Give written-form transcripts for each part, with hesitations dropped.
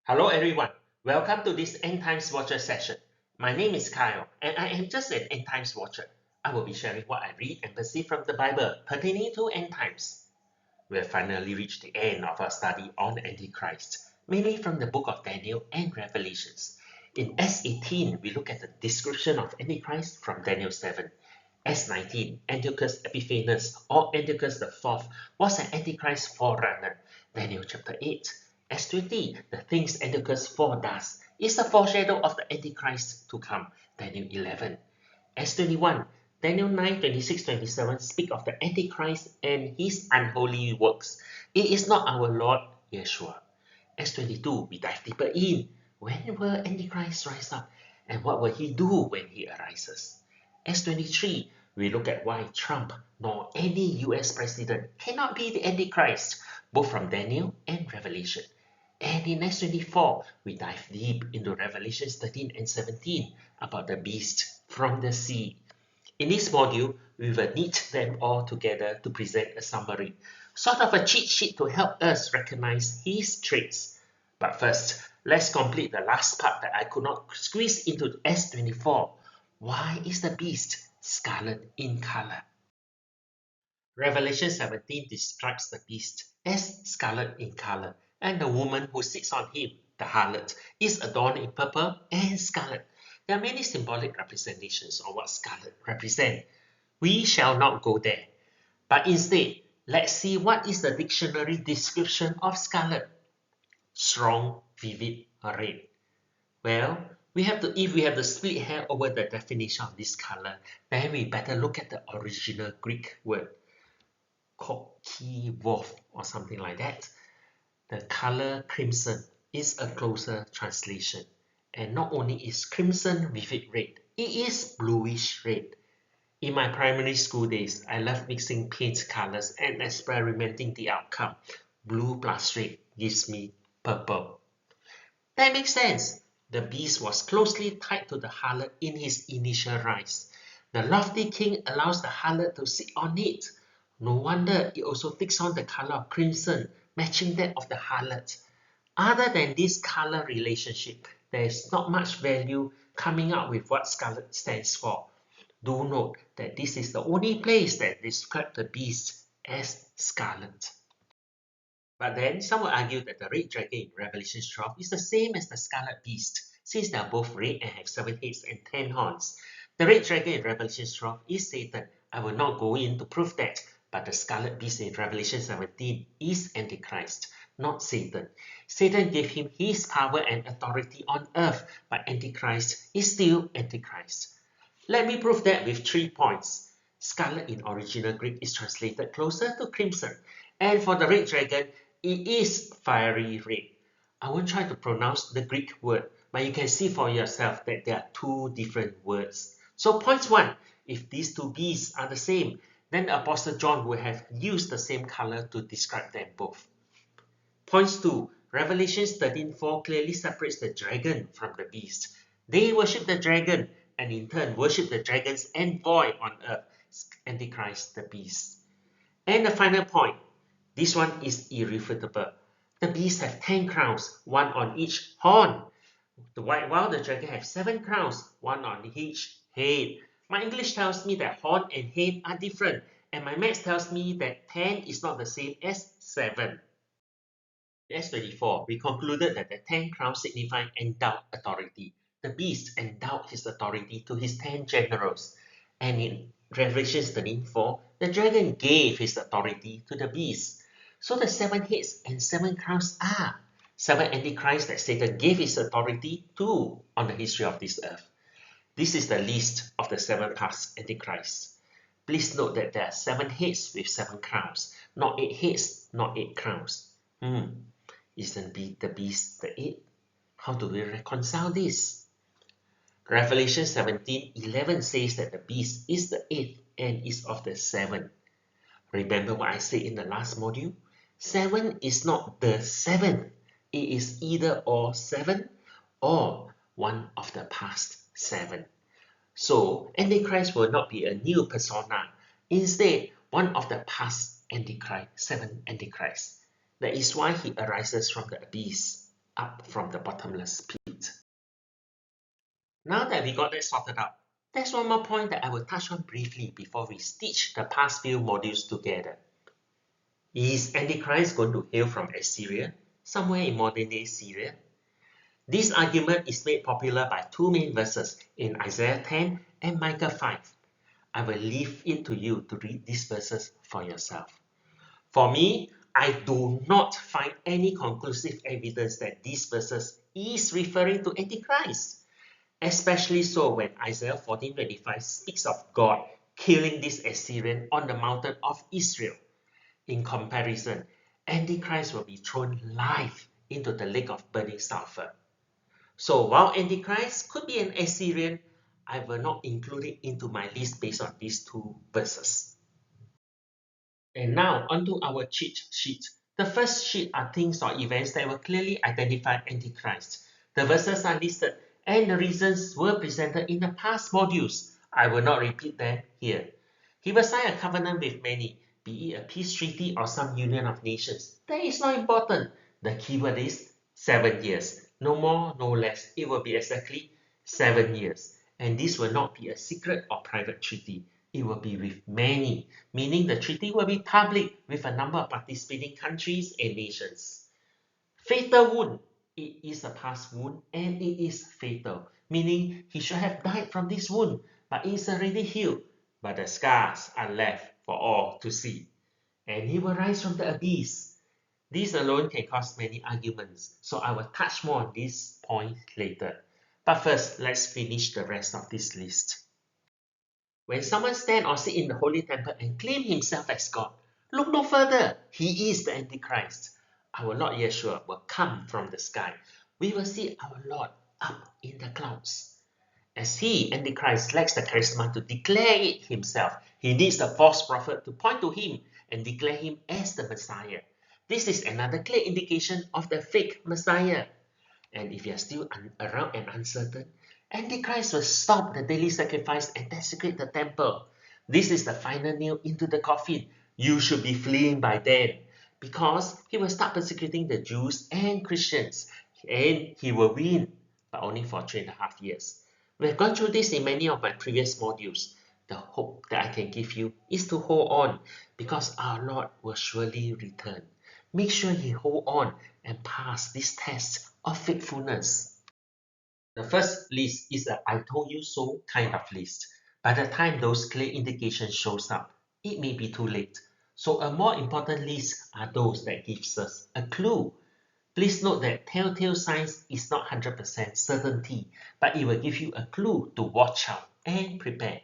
Hello everyone, welcome to this End Times Watcher session. My name is Kyle and I am just an End Times Watcher. I will be sharing what I read and perceive from the Bible pertaining to End Times. We have finally reached the end of our study on Antichrist, mainly from the book of Daniel and Revelations. In S18, we look at the description of Antichrist from Daniel 7. S19, Antiochus Epiphanes or Antiochus IV was an Antichrist forerunner, Daniel chapter 8. S20, the things Antiochus IV does, is a foreshadow of the Antichrist to come, Daniel 11. S21, Daniel 9, 26, 27 speak of the Antichrist and his unholy works. It is not our Lord Yeshua. S22, we dive deeper in. When will Antichrist rise up? And what will he do when he arises? S23, we look at why Trump nor any US president cannot be the Antichrist, both from Daniel and Revelation. And in S24, we dive deep into Revelations 13 and 17 about the beast from the sea. In this module, we will knit them all together to present a summary, sort of a cheat sheet to help us recognize his traits. But first, let's complete the last part that I could not squeeze into S24. Why is the beast scarlet in color? Revelation 17 describes the beast as scarlet in color, and the woman who sits on him, the harlot, is adorned in purple and scarlet. There are many symbolic representations of what scarlet represents. We shall not go there, but instead, let's see what is the dictionary description of scarlet. Strong, vivid, red. Well, if we have to split hair over the definition of this color, then we better look at the original Greek word Kokivov or something like that. The color crimson is a closer translation. And not only is crimson vivid red, it is bluish red. In my primary school days, I loved mixing paint colors and experimenting the outcome. Blue plus red gives me purple. That makes sense. The beast was closely tied to the harlot in his initial rise. The lofty king allows the harlot to sit on it. No wonder it also takes on the color of crimson, matching that of the harlot. Other than this color relationship, there is not much value coming up with what scarlet stands for. Do note that this is the only place that describes the beast as scarlet. But then some will argue that the red dragon in Revelation 12 is the same as the scarlet beast, since they are both red and have 7 heads and 10 horns. The red dragon in Revelation 12 is Satan. I will not go in to prove that, but the scarlet beast in Revelation 17 is Antichrist, not Satan. Satan gave him his power and authority on earth, but Antichrist is still Antichrist. Let me prove that with 3 points. Scarlet in original Greek is translated closer to crimson, and for the red dragon, it is fiery red. I won't try to pronounce the Greek word, but you can see for yourself that there are 2 different words. So point 1, if these 2 beasts are the same, then the Apostle John would have used the same color to describe them both. Points 2, Revelation 13:4 clearly separates the dragon from the beast. They worship the dragon and in turn worship the dragon's envoy on earth, Antichrist, the beast. And the final point, this one is irrefutable. The beast have 10 crowns, one on each horn, while the dragon have 7 crowns, one on each head. My English tells me that horn and head are different, and my maths tells me that 10 is not the same as 7. In S24, we concluded that the 10 crowns signify endowed authority. The beast endowed his authority to his 10 generals. And in Revelation 13:4, the dragon gave his authority to the beast. So the 7 heads and 7 crowns are 7 antichrists that Satan gave his authority to on the history of this earth. This is the list of the 7 past antichrists. Please note that there are 7 heads with 7 crowns, not 8 heads, not 8 crowns. Isn't the beast the 8? How do we reconcile this? Revelation 17:11 says that the beast is the 8th and is of the 7. Remember what I said in the last module? 7 is not the 7th. It is either or 7 or one of the past 7. So Antichrist will not be a new persona. Instead, one of the past Antichrist, 7 Antichrists. That is why he arises from the abyss. up from the bottomless pit. Now that we got that sorted out, there's one more point that I will touch on briefly before we stitch the past few modules together. Is Antichrist going to hail from Assyria, somewhere in modern-day Syria? This argument is made popular by two main verses in Isaiah 10 and Micah 5. I will leave it to you to read these verses for yourself. For me, I do not find any conclusive evidence that these verses is referring to Antichrist. Especially so when Isaiah 14:25 speaks of God killing this Assyrian on the mountain of Israel. In comparison, Antichrist will be thrown live into the lake of burning sulfur. So while Antichrist could be an Assyrian, I will not include it into my list based on these two verses. And now onto our cheat sheet. The first sheet are things or events that will clearly identify Antichrist. The verses are listed and the reasons were presented in the past modules. I will not repeat them here. He will sign a covenant with many, be it a peace treaty or some union of nations. That is not important. The keyword is 7 years. No more, no less. It will be exactly 7 years. And this will not be a secret or private treaty. It will be with many, meaning the treaty will be public with a number of participating countries and nations. Fatal wound. It is a past wound and it is fatal, meaning he should have died from this wound, but it is already healed. But the scars are left for all to see. And he will rise from the abyss. This alone can cause many arguments, so I will touch more on this point later. But first, let's finish the rest of this list. When someone stand or sit in the holy temple and claim himself as God, look no further. He is the Antichrist. Our Lord Yeshua will come from the sky. We will see our Lord up in the clouds. As he, Antichrist, lacks the charisma to declare it himself, he needs a false prophet to point to him and declare him as the Messiah. This is another clear indication of the fake Messiah. And if you are still around and uncertain, Antichrist will stop the daily sacrifice and desecrate the temple. This is the final nail into the coffin. You should be fleeing by then, because he will start persecuting the Jews and Christians, and he will win, but only for 3.5 years. We have gone through this in many of my previous modules. The hope that I can give you is to hold on, because our Lord will surely return. Make sure you hold on and pass this test of faithfulness. The first list is a I told you so kind of list. By the time those clear indications shows up, it may be too late. So a more important list are those that gives us a clue. Please note that telltale signs is not 100% certainty, but it will give you a clue to watch out and prepare.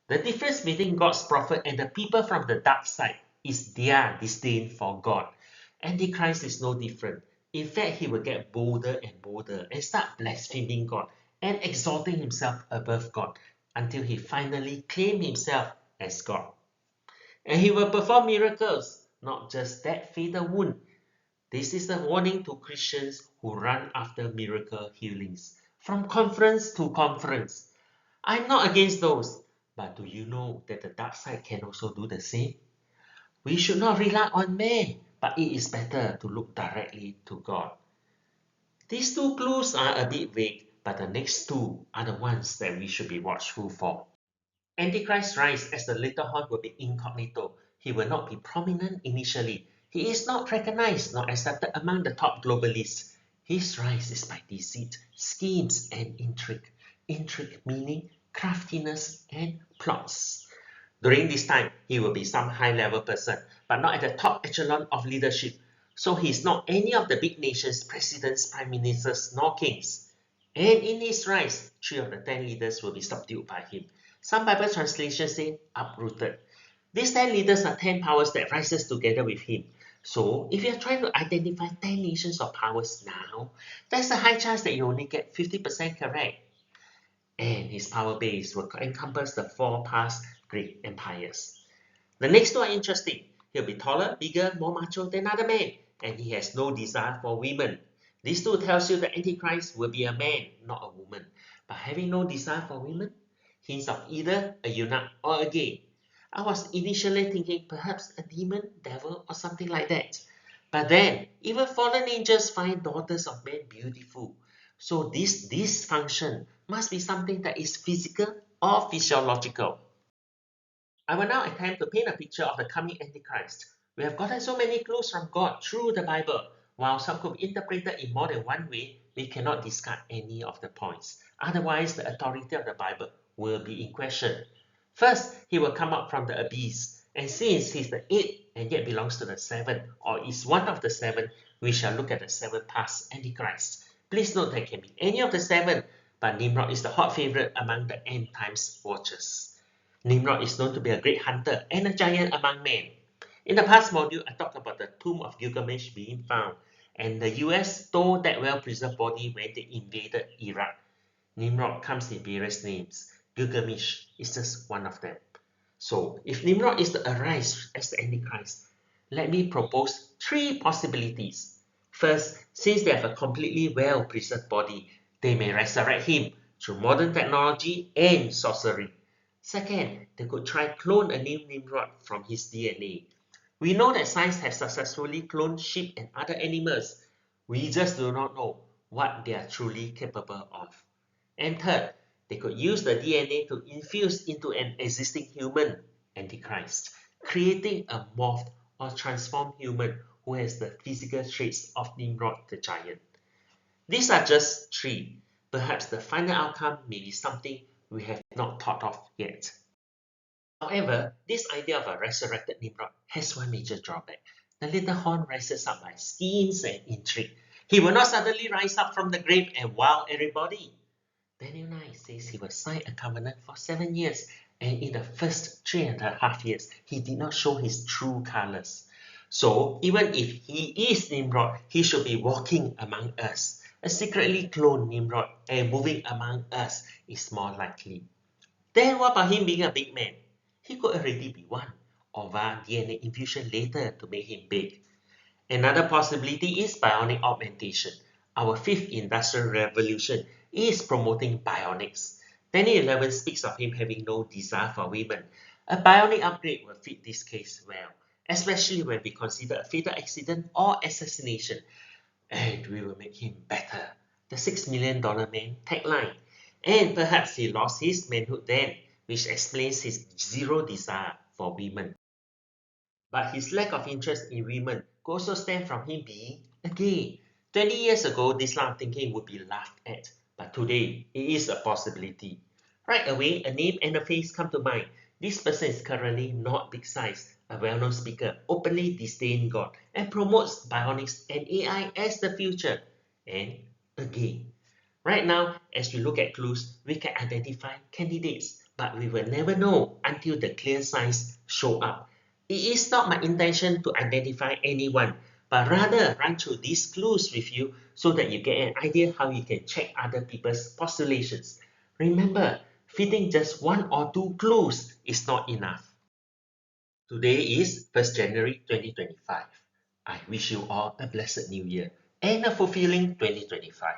The difference between God's prophet and the people from the dark side is their disdain for God. Antichrist is no different. In fact, he will get bolder and bolder and start blaspheming God and exalting himself above God until he finally claims himself as God. And he will perform miracles, not just that fatal wound. This is a warning to Christians who run after miracle healings from conference to conference. I'm not against those, but do you know that the dark side can also do the same? We should not rely on man, but it is better to look directly to God. These two clues are a bit vague, but the next two are the ones that we should be watchful for. Antichrist's rise as the little horn will be incognito. He will not be prominent initially. He is not recognized nor accepted among the top globalists. His rise is by deceit, schemes, and intrigue. Intrigue meaning craftiness and plots. During this time, he will be some high-level person, but not at the top echelon of leadership. So he is not any of the big nations' presidents, prime ministers, nor kings. And in his rise, 3 of the 10 leaders will be subdued by him. Some Bible translations say uprooted. These 10 leaders are 10 powers that rises together with him. So if you're trying to identify 10 nations or powers now, there's a high chance that you only get 50% correct. And his power base will encompass the 4 past great empires. The next two are interesting. He'll be taller, bigger, more macho than other men, and he has no desire for women. This two tells you the Antichrist will be a man, not a woman. But having no desire for women, hints of either a eunuch or a gay. I was initially thinking perhaps a demon, devil, or something like that. But then, even fallen angels find daughters of men beautiful. So this function must be something that is physical or physiological. I will now attempt to paint a picture of the coming Antichrist. We have gotten so many clues from God through the Bible. While some could be interpreted in more than one way, we cannot discard any of the points. Otherwise, the authority of the Bible will be in question. First, he will come up from the abyss. And since he's the eighth and yet belongs to the seven, or is one of the seven, we shall look at the seven past Antichrist. Please note that it can be any of the seven, but Nimrod is the hot favorite among the end times watchers. Nimrod is known to be a great hunter and a giant among men. In the past module, I talked about the tomb of Gilgamesh being found, and the US stole that well-preserved body when they invaded Iraq. Nimrod comes in various names. Gilgamesh is just one of them. So, if Nimrod is to arise as the Antichrist, let me propose three possibilities. First, since they have a completely well-preserved body, they may resurrect him through modern technology and sorcery. Second, they could try clone a new Nimrod from his DNA. We know that science has successfully cloned sheep and other animals. We just do not know what they are truly capable of. And third, they could use the DNA to infuse into an existing human, Antichrist, creating a morphed or transformed human who has the physical traits of Nimrod the giant. These are just three. Perhaps the final outcome may be something we have not thought of yet. However, this idea of a resurrected Nimrod has one major drawback. The little horn rises up by schemes and intrigue. He will not suddenly rise up from the grave and wow everybody. Daniel 9 says he will sign a covenant for 7 years, and in the first 3.5 years, he did not show his true colors. So, even if he is Nimrod, he should be walking among us. A secretly cloned Nimrod and moving among us is more likely. Then what about him being a big man? He could already be one, or via DNA infusion later to make him big. Another possibility is bionic augmentation. Our fifth industrial revolution is promoting bionics. Daniel 11 speaks of him having no desire for women. A bionic upgrade will fit this case well, especially when we consider a fatal accident or assassination. And we will make him better. The $6 million man tagline. And perhaps he lost his manhood then, which explains his zero desire for women. But his lack of interest in women could also stem from him being a gay. 20 years ago, this line of thinking would be laughed at, but today, it is a possibility. Right away, a name and a face come to mind. This person is currently not big size, a well-known speaker, openly disdains God, and promotes bionics and AI as the future, and a gay. Right now, as we look at clues, we can identify candidates, but we will never know until the clear signs show up. It is not my intention to identify anyone, but rather run through these clues with you so that you get an idea how you can check other people's postulations. Remember, fitting just one or two clues is not enough. Today is 1st January 2025. I wish you all a blessed new year and a fulfilling 2025.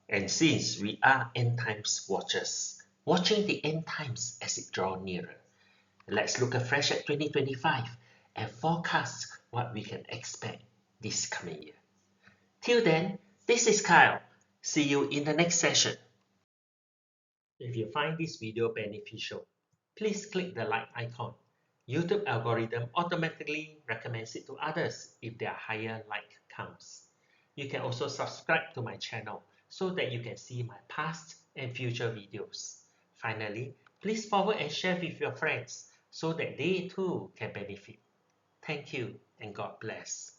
And since we are end times watchers, watching the end times as it draws nearer, let's look afresh at 2025 and forecast what we can expect this coming year. Till then, this is Kyle. See you in the next session. If you find this video beneficial, please click the like icon. YouTube algorithm automatically recommends it to others if there are higher like counts. You can also subscribe to my channel so that you can see my past and future videos. Finally, please forward and share with your friends so that they too can benefit. Thank you and God bless.